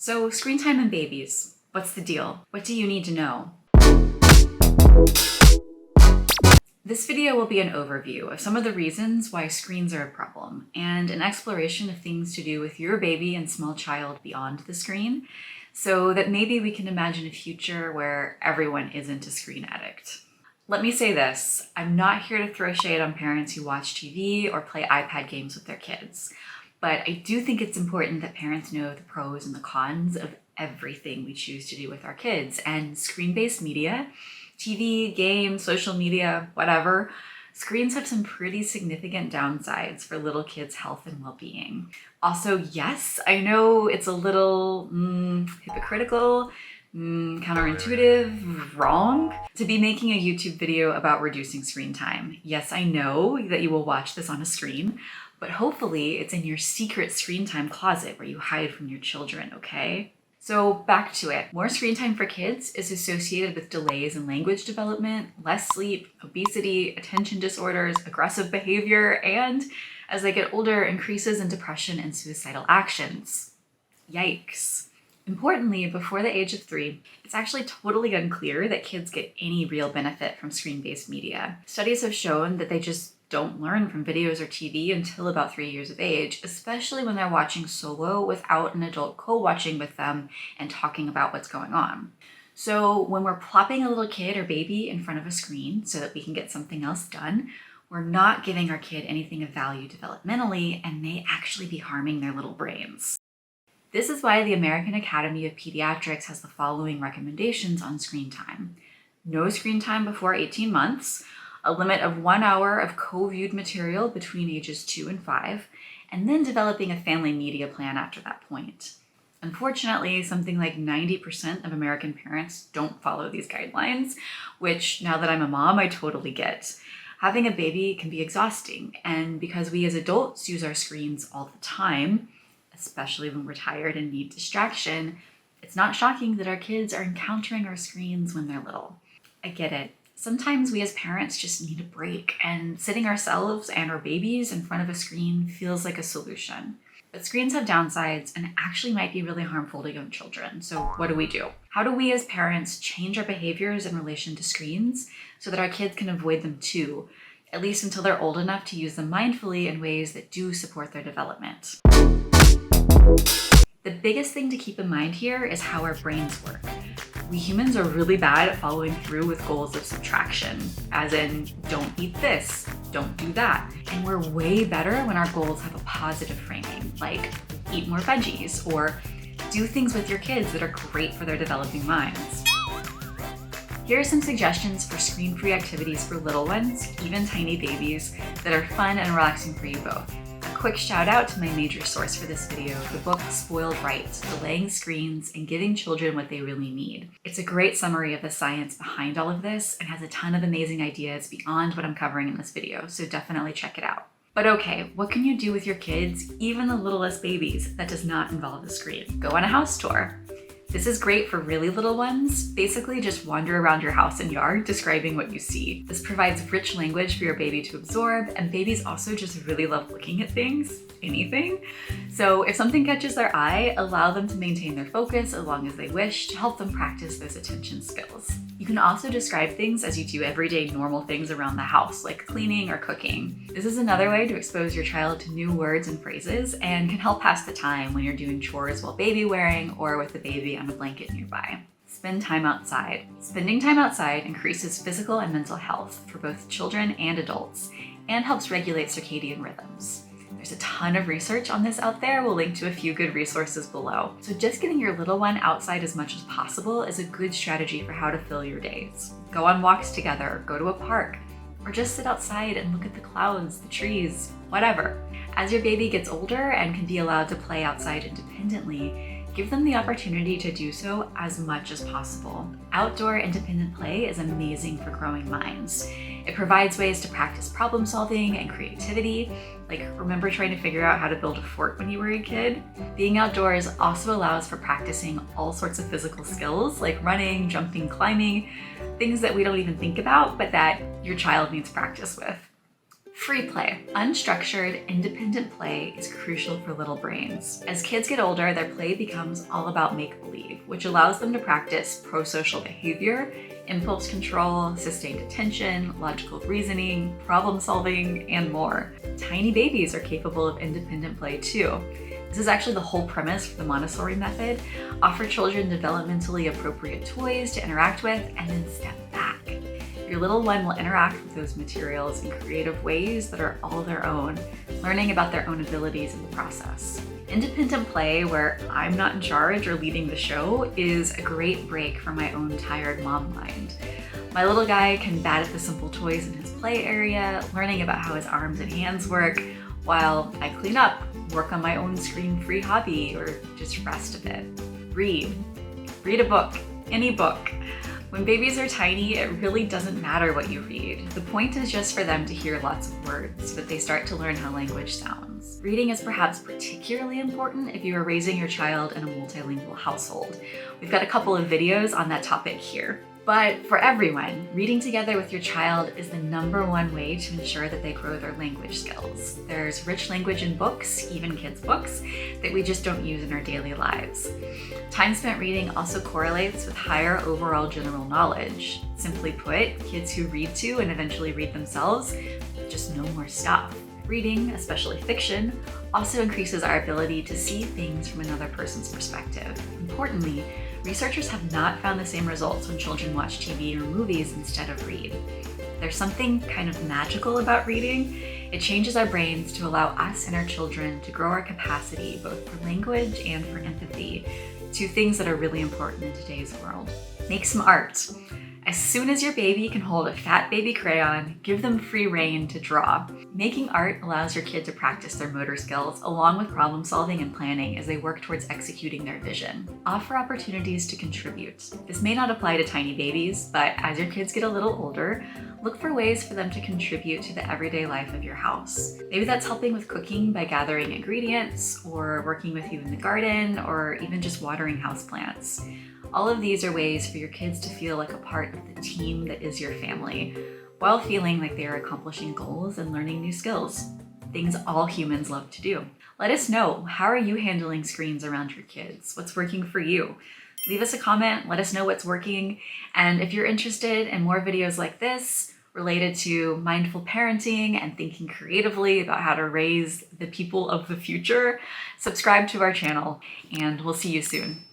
So, screen time and babies. What's the deal? What do you need to know? This video will be an overview of some of the reasons why screens are a problem and an exploration of things to do with your baby and small child beyond the screen, so that maybe we can imagine a future where everyone isn't a screen addict. Let me say this, I'm not here to throw shade on parents who watch TV or play iPad games with their kids, but I do think it's important that parents know the pros and the cons of everything we choose to do with our kids, and screen-based media, TV, games, social media, whatever, screens have some pretty significant downsides for little kids' health and well-being. Also, yes, I know it's a little hypocritical, counterintuitive, wrong to be making a YouTube video about reducing screen time. Yes, I know that you will watch this on a screen, but hopefully it's in your secret screen time closet where you hide from your children, okay? So back to it. More screen time for kids is associated with delays in language development, less sleep, obesity, attention disorders, aggressive behavior, and as they get older, increases in depression and suicidal actions. Yikes. Importantly, before the age of 3, it's actually totally unclear that kids get any real benefit from screen-based media. Studies have shown that they just don't learn from videos or TV until about 3 years of age, especially when they're watching solo without an adult co-watching with them and talking about what's going on. So when we're plopping a little kid or baby in front of a screen so that we can get something else done, we're not giving our kid anything of value developmentally and may actually be harming their little brains. This is why the American Academy of Pediatrics has the following recommendations on screen time. No screen time before 18 months, a limit of 1 hour of co-viewed material between ages 2 and 5, and then developing a family media plan after that point. Unfortunately, something like 90% of American parents don't follow these guidelines, which now that I'm a mom, I totally get. Having a baby can be exhausting, and because we as adults use our screens all the time, especially when we're tired and need distraction, it's not shocking that our kids are encountering our screens when they're little. I get it. Sometimes we as parents just need a break, and sitting ourselves and our babies in front of a screen feels like a solution. But screens have downsides and actually might be really harmful to young children. So what do we do? How do we as parents change our behaviors in relation to screens so that our kids can avoid them too, at least until they're old enough to use them mindfully in ways that do support their development? The biggest thing to keep in mind here is how our brains work. We humans are really bad at following through with goals of subtraction, as in, don't eat this, don't do that. And we're way better when our goals have a positive framing, like eat more veggies, or do things with your kids that are great for their developing minds. Here are some suggestions for screen-free activities for little ones, even tiny babies, that are fun and relaxing for you both. Quick shout out to my major source for this video, the book Spoiled Right, Delaying Screens and Giving Children What They Really Need. It's a great summary of the science behind all of this and has a ton of amazing ideas beyond what I'm covering in this video, so definitely check it out. But okay, what can you do with your kids, even the littlest babies, that does not involve a screen? Go on a house tour. This is great for really little ones. Basically, just wander around your house and yard describing what you see. This provides rich language for your baby to absorb, and babies also just really love looking at things, anything. So if something catches their eye, allow them to maintain their focus as long as they wish to help them practice those attention skills. You can also describe things as you do everyday normal things around the house, like cleaning or cooking. This is another way to expose your child to new words and phrases and can help pass the time when you're doing chores while baby wearing or with the baby on a blanket nearby. Spend time outside. Spending time outside increases physical and mental health for both children and adults and helps regulate circadian rhythms. There's a ton of research on this out there. We'll link to a few good resources below. So just getting your little one outside as much as possible is a good strategy for how to fill your days. Go on walks together, go to a park, or just sit outside and look at the clouds, the trees, whatever. As your baby gets older and can be allowed to play outside independently, give them the opportunity to do so as much as possible. Outdoor independent play is amazing for growing minds. It provides ways to practice problem solving and creativity. Like, remember trying to figure out how to build a fort when you were a kid? Being outdoors also allows for practicing all sorts of physical skills like running, jumping, climbing, things that we don't even think about, but that your child needs practice with. Free play. Unstructured, independent play is crucial for little brains. As kids get older, their play becomes all about make-believe, which allows them to practice pro-social behavior, impulse control, sustained attention, logical reasoning, problem solving, and more. Tiny babies are capable of independent play too. This is actually the whole premise for the Montessori method. Offer children developmentally appropriate toys to interact with, and then step back. Your little one will interact with those materials in creative ways that are all their own, learning about their own abilities in the process. Independent play, where I'm not in charge or leading the show, is a great break from my own tired mom mind. My little guy can bat at the simple toys in his play area, learning about how his arms and hands work, while I clean up, work on my own screen-free hobby, or just rest a bit. Read. Read a book. Any book. When babies are tiny, it really doesn't matter what you read. The point is just for them to hear lots of words so that they start to learn how language sounds. Reading is perhaps particularly important if you are raising your child in a multilingual household. We've got a couple of videos on that topic here. But for everyone, reading together with your child is the #1 way to ensure that they grow their language skills. There's rich language in books, even kids' books, that we just don't use in our daily lives. Time spent reading also correlates with higher overall general knowledge. Simply put, kids who read to and eventually read themselves just know more stuff. Reading, especially fiction, also increases our ability to see things from another person's perspective. Importantly, researchers have not found the same results when children watch TV or movies instead of read. There's something kind of magical about reading. It changes our brains to allow us and our children to grow our capacity both for language and for empathy, two things that are really important in today's world. Make some art. As soon as your baby can hold a fat baby crayon, give them free rein to draw. Making art allows your kid to practice their motor skills along with problem solving and planning as they work towards executing their vision. Offer opportunities to contribute. This may not apply to tiny babies, but as your kids get a little older, look for ways for them to contribute to the everyday life of your house. Maybe that's helping with cooking by gathering ingredients, or working with you in the garden, or even just watering houseplants. All of these are ways for your kids to feel like a part of the team that is your family, while feeling like they are accomplishing goals and learning new skills. Things all humans love to do. Let us know, how are you handling screens around your kids? What's working for you? Leave us a comment, let us know what's working. And if you're interested in more videos like this, related to mindful parenting and thinking creatively about how to raise the people of the future, subscribe to our channel, and we'll see you soon.